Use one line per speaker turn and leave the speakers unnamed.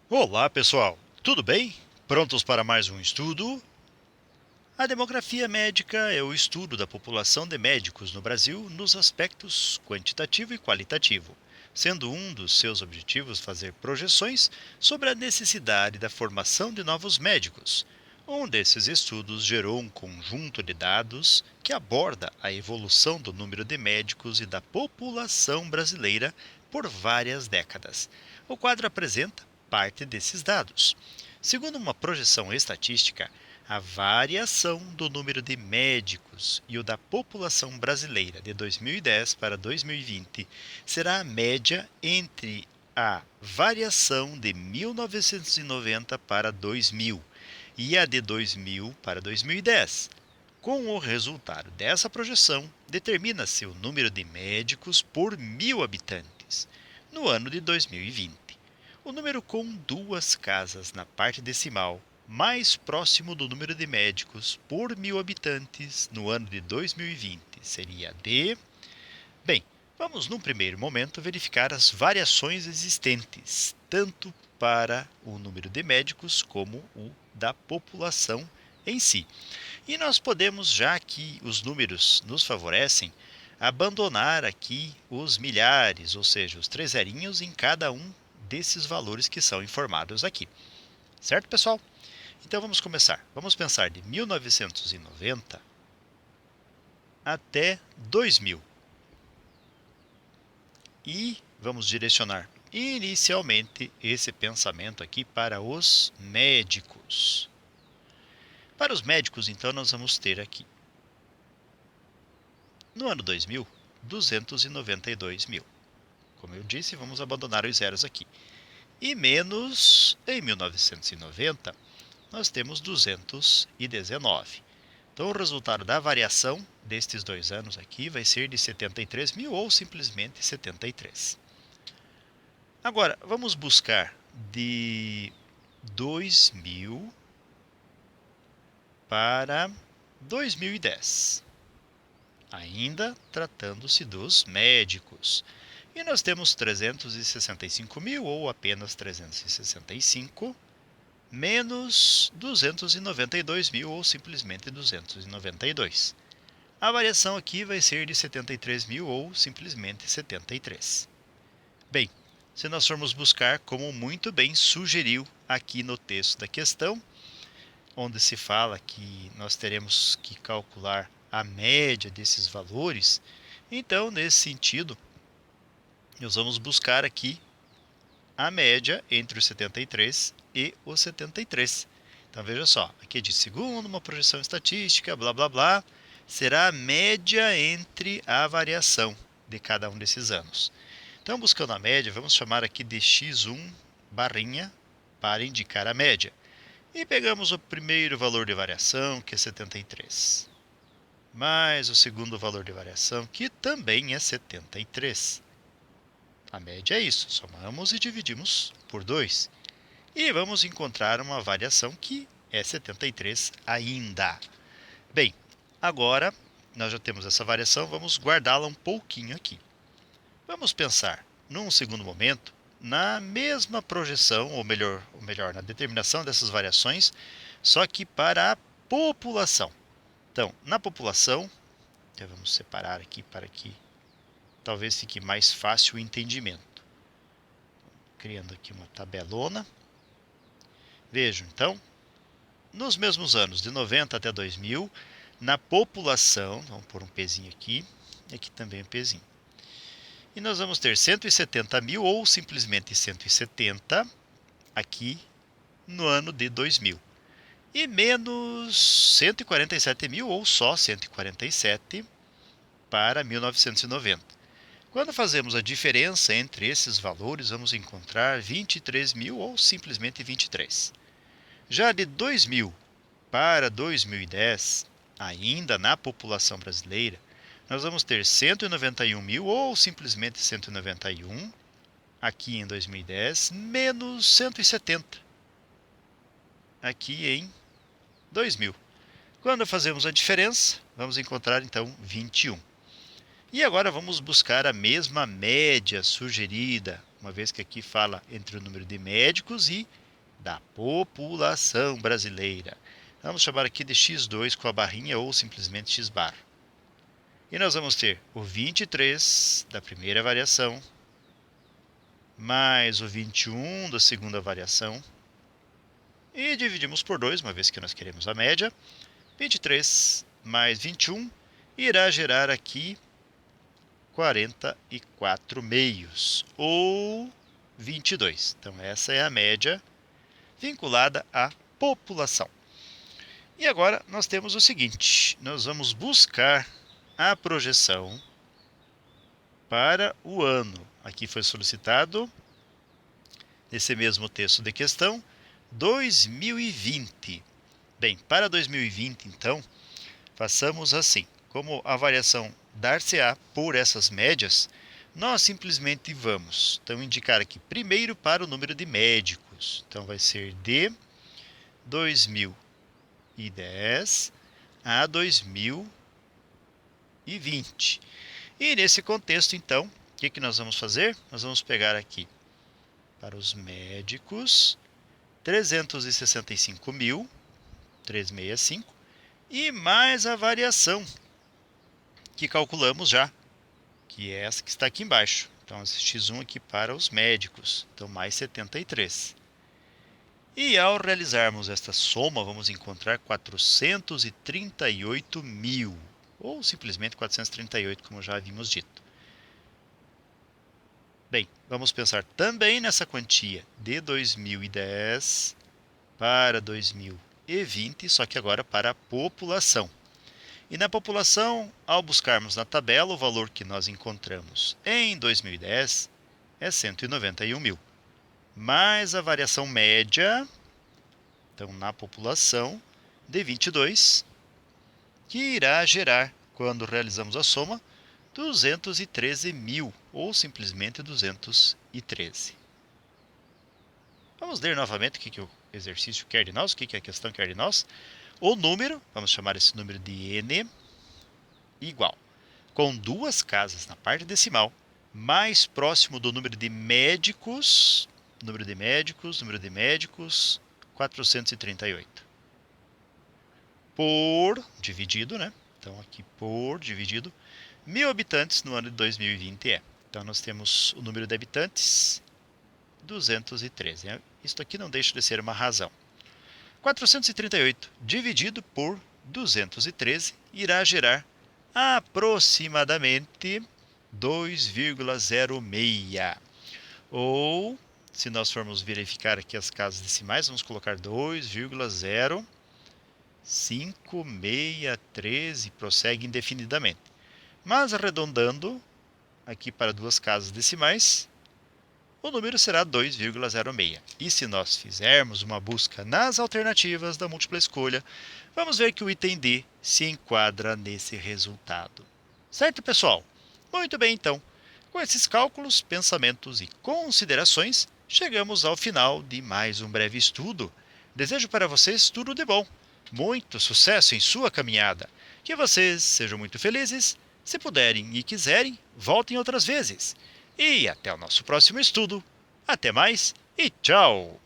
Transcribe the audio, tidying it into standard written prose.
Olá, pessoal! Tudo bem? Prontos para mais um estudo? A demografia médica é o estudo da população de médicos no Brasil nos aspectos quantitativo e qualitativo, sendo um dos seus objetivos fazer projeções sobre a necessidade da formação de novos médicos. Um desses estudos gerou um conjunto de dados que aborda a evolução do número de médicos e da população brasileira por várias décadas. O quadro apresenta parte desses dados. Segundo uma projeção estatística, a variação do número de médicos e o da população brasileira de 2010 para 2020 será a média entre a variação de 1990 para 2000 e a de 2000 para 2010. Com o resultado dessa projeção, determina-se o número de médicos por 1.000 habitantes no ano de 2020. O número com duas casas na parte decimal mais próximo do número de médicos por 1.000 habitantes no ano de 2020 seria de... Bem, vamos num primeiro momento verificar as variações existentes, tanto para o número de médicos como o da população em si. E nós podemos, já que os números nos favorecem, abandonar aqui os milhares, ou seja, os três zerinhos em cada um desses valores que são informados aqui. Certo, pessoal? Então vamos começar. Vamos pensar de 1990 até 2000. E vamos direcionar inicialmente esse pensamento aqui para os médicos. Para os médicos, então, nós vamos ter aqui, no ano 2000, 292 mil. Como eu disse, vamos abandonar os zeros aqui. E menos, em 1990, nós temos 219. Então, o resultado da variação destes 2 anos aqui vai ser de 73 mil ou simplesmente 73. Agora, vamos buscar de 2000 para 2010, ainda tratando-se dos médicos. E nós temos 365 mil ou apenas 365, menos 292 mil ou simplesmente 292. A variação aqui vai ser de 73 mil ou simplesmente 73. Bem, se nós formos buscar, como muito bem sugeriu aqui no texto da questão, onde se fala que nós teremos que calcular a média desses valores, então, nesse sentido, nós vamos buscar aqui a média entre o 73 e o 73. Então, veja só, aqui diz, segundo uma projeção estatística, blá, blá, blá, será a média entre a variação de cada um desses anos. Então, buscando a média, vamos chamar aqui de x1 barrinha para indicar a média. E pegamos o primeiro valor de variação, que é 73, mais o segundo valor de variação, que também é 73. A média é isso, somamos e dividimos por 2. E vamos encontrar uma variação que é 73 ainda. Bem, agora nós já temos essa variação, vamos guardá-la um pouquinho aqui. Vamos pensar, num segundo momento, na mesma projeção, ou melhor, na determinação dessas variações, só que para a população. Então, na população, já vamos separar aqui para que talvez fique mais fácil o entendimento. Criando aqui uma tabelona. Vejam, então, nos mesmos anos, de 90 até 2000, na população, vamos pôr um pezinho aqui, e aqui também um pezinho. E nós vamos ter 170 mil ou simplesmente 170 aqui no ano de 2000. E menos 147 mil ou só 147 para 1990. Quando fazemos a diferença entre esses valores, vamos encontrar 23 mil ou simplesmente 23. Já de 2000 para 2010, ainda na população brasileira, nós vamos ter 191 mil ou simplesmente 191 aqui em 2010, menos 170 aqui em 2000. Quando fazemos a diferença, vamos encontrar então 21. E agora vamos buscar a mesma média sugerida uma vez que aqui fala entre o número de médicos e da população brasileira. Vamos chamar aqui de x2 com a barrinha ou simplesmente x bar. E nós vamos ter o 23 da primeira variação, mais o 21 da segunda variação, e dividimos por 2, uma vez que nós queremos a média. 23 mais 21 irá gerar aqui 44 meios, ou 22. Então, essa é a média vinculada à população. E agora nós temos o seguinte, nós vamos buscar a projeção para o ano. Aqui foi solicitado, nesse mesmo texto de questão, 2020. Bem, para 2020, então, façamos assim. Como a variação dar-se-á por essas médias, nós simplesmente vamos então indicar aqui primeiro para o número de médicos. Então, vai ser de 2010 a 2020. E nesse contexto, então, o que nós vamos fazer? Nós vamos pegar aqui para os médicos 365.365 e mais a variação que calculamos já, que é essa que está aqui embaixo. Então, esse x1 aqui para os médicos, então mais 73. E ao realizarmos esta soma, vamos encontrar 438 mil, ou simplesmente 438, como já havíamos dito. Bem, vamos pensar também nessa quantia de 2010 para 2020, só que agora para a população. E na população, ao buscarmos na tabela, o valor que nós encontramos em 2010 é 191 mil. Mais a variação média, então na população, de 22, que irá gerar, quando realizamos a soma, 213 mil, ou simplesmente 213. Vamos ler novamente o que o exercício quer de nós, o que a questão quer de nós. O número, vamos chamar esse número de n, igual, com duas casas na parte decimal, mais próximo do número de médicos, 438. Por, dividido, né? Então, aqui por, dividido, 1.000 habitantes no ano de 2020 é. Então, nós temos o número de habitantes, 213. Isso aqui não deixa de ser uma razão. 438 dividido por 213 irá gerar aproximadamente 2,06. Ou, se nós formos verificar aqui as casas decimais, vamos colocar 2,0563 e prossegue indefinidamente. Mas arredondando aqui para duas casas decimais, o número será 2,06. E se nós fizermos uma busca nas alternativas da múltipla escolha, vamos ver que o item D se enquadra nesse resultado. Certo, pessoal? Muito bem, então. Com esses cálculos, pensamentos e considerações, chegamos ao final de mais um breve estudo. Desejo para vocês tudo de bom. Muito sucesso em sua caminhada. Que vocês sejam muito felizes. Se puderem e quiserem, voltem outras vezes. E até o nosso próximo estudo. Até mais e tchau!